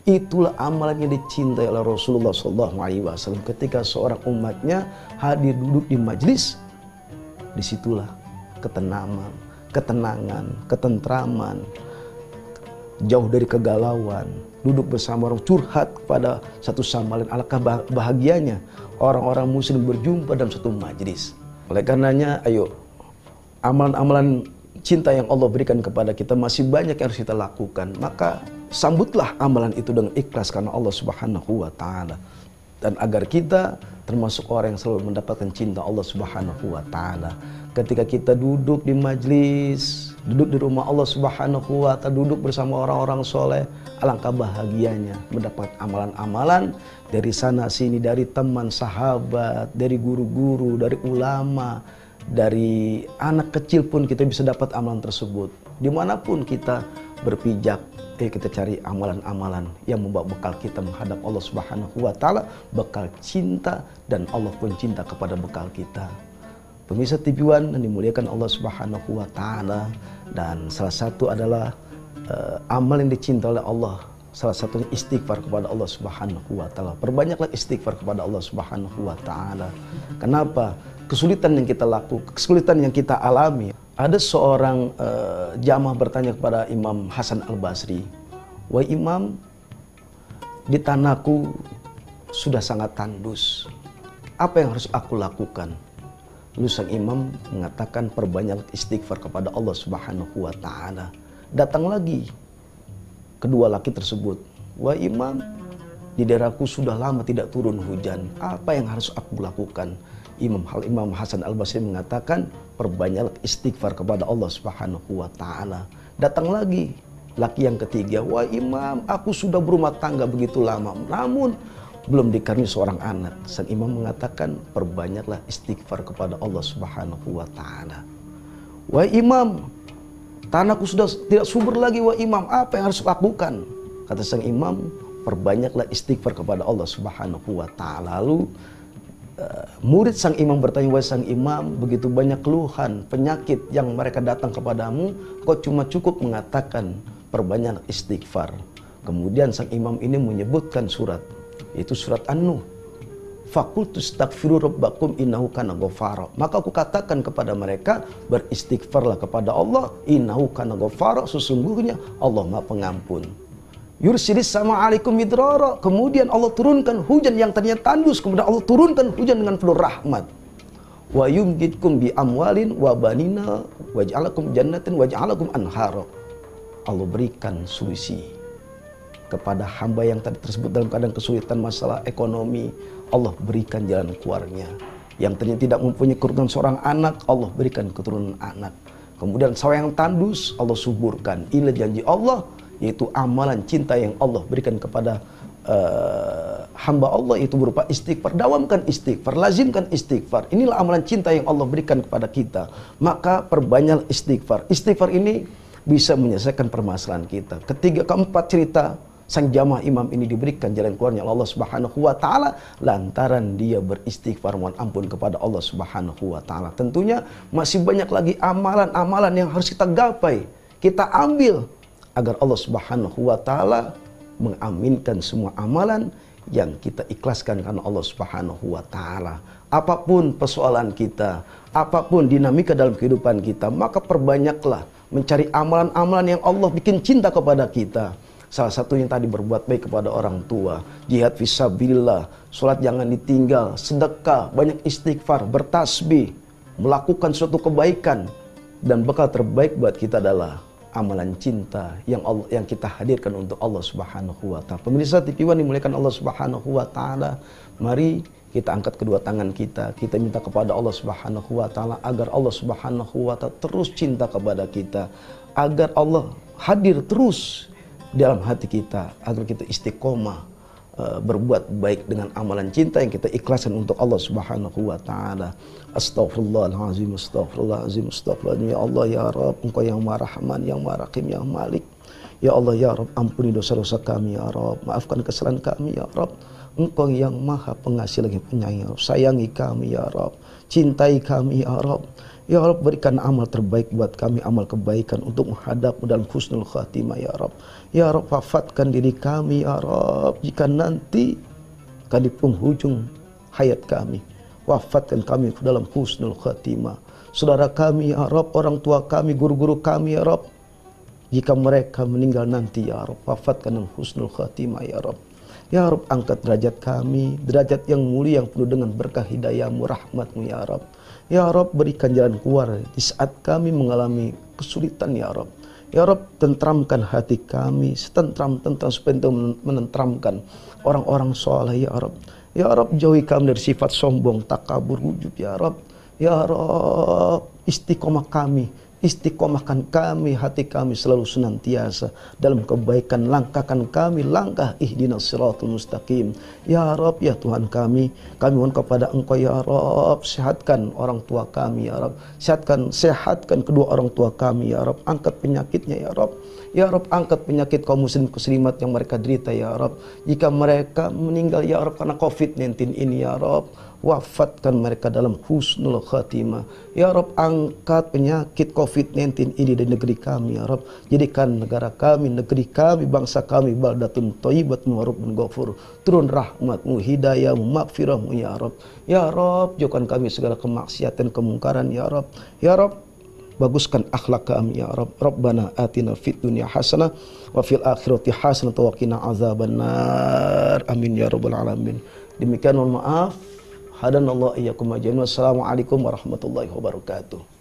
Itulah amalan yang dicintai oleh Rasulullah SAW ketika seorang umatnya hadir duduk di majlis. Disitulah ketenangan, ketentraman, jauh dari kegalauan, duduk bersama orang, curhat kepada satu sama lain. Alangkah bahagianya orang-orang muslim berjumpa dalam satu majlis. Oleh karenanya, ayo, amalan-amalan cinta yang Allah berikan kepada kita masih banyak yang harus kita lakukan. Maka sambutlah amalan itu dengan ikhlas karena Allah Subhanahu wa Ta'ala. Dan agar kita termasuk orang yang selalu mendapatkan cinta Allah Subhanahu wa Ta'ala. Ketika kita duduk di majlis, duduk di rumah Allah Subhanahu wa Ta'ala, duduk bersama orang-orang soleh, alangkah bahagianya mendapat amalan-amalan dari sana sini, dari teman, sahabat, dari guru-guru, dari ulama, dari anak kecil pun kita bisa dapat amalan tersebut. Dimanapun kita berpijak, kita cari amalan-amalan yang membawa bekal kita menghadap Allah Subhanahu wa Ta'ala, bekal cinta, dan Allah pun cinta kepada bekal kita. Pemirsa TV One yang dimuliakan Allah Subhanahu wa Ta'ala, dan salah satu adalah amal yang dicintai oleh Allah, salah satunya istighfar kepada Allah Subhanahu wa Ta'ala. Perbanyaklah istighfar kepada Allah Subhanahu wa Ta'ala. Kenapa? Kesulitan yang kita lakukan, kesulitan yang kita alami. Ada seorang jamaah bertanya kepada Imam Hasan Al-Basri, "Wahai Imam, di tanahku sudah sangat tandus. Apa yang harus aku lakukan?" Lalu sang imam mengatakan, "Perbanyak istighfar kepada Allah Subhanahu wa Ta'ala." Datang lagi kedua laki tersebut, "Wahai Imam, di daerahku sudah lama tidak turun hujan. Apa yang harus aku lakukan?" Imam Hasan Al-Basri mengatakan, "Perbanyak istighfar kepada Allah Subhanahu wa Ta'ala." Datang lagi laki yang ketiga, "Wah Imam, aku sudah berumah tangga begitu lama, namun belum dikaruniai seorang anak." Sang imam mengatakan, "Perbanyaklah istighfar kepada Allah Subhanahu wa Ta'ala." "Wah Imam, tanahku sudah tidak subur lagi, wah Imam, apa yang harus lakukan?" Kata sang imam, "Perbanyaklah istighfar kepada Allah Subhanahu wa Ta'ala." Lalu murid sang imam bertanya, "Wahai sang imam, begitu banyak keluhan, penyakit yang mereka datang kepadamu, kau cuma cukup mengatakan perbanyak istighfar." Kemudian sang imam ini menyebutkan surat, yaitu surat An-Nuh. "Faqultu astaghfiru rabbakum innahu kana ghafara." Maka aku katakan kepada mereka, beristighfarlah kepada Allah, innahu kana ghafara, sesungguhnya Allah Maha Pengampun. Yursilis sama alaikum midrara. Kemudian Allah turunkan hujan yang tadinya tandus, kemudian Allah turunkan hujan dengan penuh rahmat. Wa yumditkum bi amwalin wa banina waj'alakum jannatin waj'alakum anhara. Allah berikan solusi kepada hamba yang tadi tersebut dalam keadaan kesulitan masalah ekonomi. Allah berikan jalan keluarnya. Yang tadinya tidak mempunyai keturunan seorang anak, Allah berikan keturunan anak. Kemudian sawah yang tandus, Allah suburkan. Inilah janji Allah, yaitu amalan cinta yang Allah berikan kepada hamba Allah, itu berupa istighfar. Dawamkan istighfar, lazimkan istighfar. Inilah amalan cinta yang Allah berikan kepada kita. Maka perbanyak istighfar. Istighfar ini bisa menyelesaikan permasalahan kita. Ketiga, keempat cerita sang jamaah imam ini diberikan jalan keluarnya oleh Allah Subhanahu wa Ta'ala lantaran dia beristighfar mohon ampun kepada Allah Subhanahu wa Ta'ala. Tentunya masih banyak lagi amalan-amalan yang harus kita gapai, kita ambil, agar Allah Subhanahu wa Ta'ala mengaminkan semua amalan yang kita ikhlaskan karena Allah Subhanahu wa Ta'ala. Apapun persoalan kita, apapun dinamika dalam kehidupan kita, maka perbanyaklah mencari amalan-amalan yang Allah bikin cinta kepada kita. Salah satunya tadi berbuat baik kepada orang tua, jihad fisabilillah, sholat jangan ditinggal, sedekah, banyak istighfar, bertasbih, melakukan suatu kebaikan. Dan bekal terbaik buat kita adalah amalan cinta yang kita hadirkan untuk Allah Subhanahu wa Ta'ala. Pemirsa TV One dimuliakan Allah Subhanahu wa Ta'ala. Mari kita angkat kedua tangan kita minta kepada Allah Subhanahu wa Ta'ala agar Allah Subhanahu wa Ta'ala terus cinta kepada kita, agar Allah hadir terus dalam hati kita, agar kita istiqomah berbuat baik dengan amalan cinta yang kita ikhlaskan untuk Allah Subhanahu wa Ta'ala. Astaghfirullahalazim, astaghfirullahalazim, astaghfirullahalazim. Ya Allah ya Rabb, Engkau yang Maha Rahman, yang Maha Rahim, yang Malik. Ya Allah ya Rabb, ampuni dosa-dosa kami ya Rabb, maafkan kesalahan kami ya Rabb. Engkau yang Maha Pengasih lagi Penyayang ya Rabb. Sayangi kami ya Rabb, cintai kami ya Rabb. Ya Rabb, berikan amal terbaik buat kami, amal kebaikan untuk menghadap dalam husnul khatimah ya Rabb. Ya Rabb, wafatkan diri kami ya Rabb, jika nanti di penghujung hayat kami, wafatkan kami dalam husnul khatimah. Saudara kami ya Rabb, orang tua kami, guru-guru kami ya Rabb, jika mereka meninggal nanti ya Rabb, wafatkan dalam husnul khatimah ya Rabb. Ya Rabb, angkat derajat kami, derajat yang mulia yang penuh dengan berkah hidayah-Mu, rahmat-Mu ya Rabb. Ya Rabb, berikan jalan keluar di saat kami mengalami kesulitan ya Rabb. Ya Rabb, tentramkan hati kami, setentram-tentram supaya menentramkan orang-orang soleh ya Rabb. Ya Rabb, jauhi kami dari sifat sombong, takabur, ujub ya Rabb. Ya Rabb, istiqomahkan kami, hati kami selalu senantiasa dalam kebaikan, langkahkan kami langkah ihdinas siratal mustaqim. Ya Rabb, ya Tuhan kami mohon kepada Engkau ya Rabb, sehatkan orang tua kami ya Rabb, sehatkan kedua orang tua kami ya Rabb, angkat penyakitnya ya Rabb. Ya Rabb, angkat penyakit kaum muslimat yang mereka derita ya Rabb. Jika mereka meninggal ya Rabb karena COVID-19 ini ya Rabb, wafatkan mereka dalam husnul khatimah. Ya Rabb, angkat penyakit COVID-19 ini dari negeri kami ya Rabb. Jadikan negara kami, negeri kami, bangsa kami baldatun thayyibatun wa rabbun ghafur. Turun rahmat-Mu, hidayah-Mu, maghfirah-Mu ya Rabb. Ya Rabb, jauhkan kami segala kemaksiatan, kemungkaran ya Rabb. Ya Rabb, baguskan akhlak kami ya Rabb. Rabbana atina fid dunya hasanah wa fil akhirati hasanah wa qina azabannar. Amin ya rabbal alamin. Demikian, mohon maaf. Hadanallahu iyyakum ajmain. Wassalamualaikum warahmatullahi wabarakatuh.